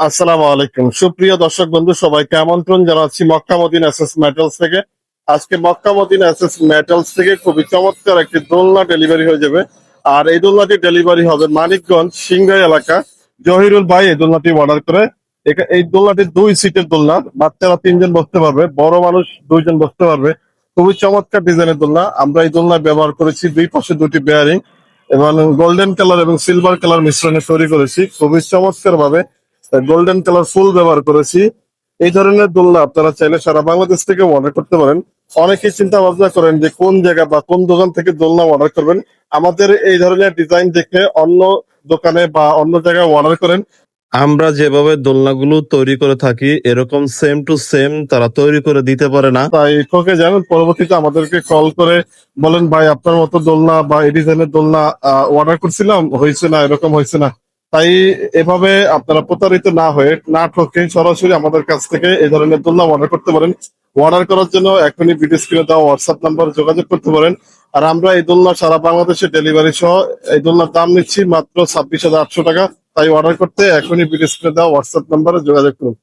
আসসালামু আলাইকুম সুপ্রিয় দর্শক বন্ধু, সবাইকে আমন্ত্রণ জানাচ্ছি মক্কা মদিনা এসএস মেটালস থেকে। আজকে মক্কা মদিনা এসএস মেটালস থেকে খুবই চমৎকার একটি দোলনা ডেলিভারি হয়ে যাবে। আর এই দোলনাটি ডেলিভারি হবে মানিকগঞ্জ সিংগাই এলাকা। জহিরুল ভাই এই দোলনাটি অর্ডার করে। এই দোলনাটি 2 সিটের দোলনা, বাচ্চারা 3 জন বসতে পারবে, বড় মানুষ 2 জন বসতে পারবে। খুবই চমৎকার ডিজাইনের দোলনা। আমরা এই দোলনা ব্যবহার করেছি 2 পাশে 2টি বেয়ারিং এবং গোল্ডেন কালার এবং সিলভার কালার মিশ্রণে তৈরি করেছি। খুবই চমৎকার ভাবে গোল্ডেন কালার ফুল ব্যবহার করেছি। এই ধরনের দোলনা আপনারা চাইলে সারা বাংলাদেশ থেকে অর্ডার করতে পারেন। অনেকেই চিন্তা ভাবনা করেন যে কোন জায়গা বা কোন দোকান থেকে দোলনা অর্ডার করবেন। আমাদের এই ধরনের ডিজাইন দেখে অন্য দোকানে বা অন্য জায়গায় অর্ডার করেন। আমরা যেভাবে দোলনাগুলো তৈরি করে থাকি এরকম সেম টু সেম তারা তৈরি করে দিতে পারে না, তাই ঠকে যান। পরবর্তীতে আমাদেরকে কল করে বলেন, ভাই আপনার মতো দোলনা বা এই ডিজাইনের দোলনা অর্ডার করছিলাম, হয়েছে না, এরকম হয়েছে না। তাই এভাবে আপনারা প্রতারিত না হয়ে, না ঠকে সরাসরি আমাদের কাছ থেকে এই ধরনের দোলনা অর্ডার করতে পারেন। অর্ডার করার জন্য এখনই ভিডিও স্ক্রিনে দেওয়া হোয়াটসঅ্যাপ নাম্বার যোগাযোগ করতে পারেন। আর আমরা এই দোলনা সারা বাংলাদেশে ডেলিভারি সহ এই দোলনার দাম নিচ্ছি মাত্র 26,800 টাকা। তাই অর্ডার করতে এখনই ভিডিও স্ক্রিনে দেওয়া হোয়াটসঅ্যাপ নাম্বারে যোগাযোগ করুন।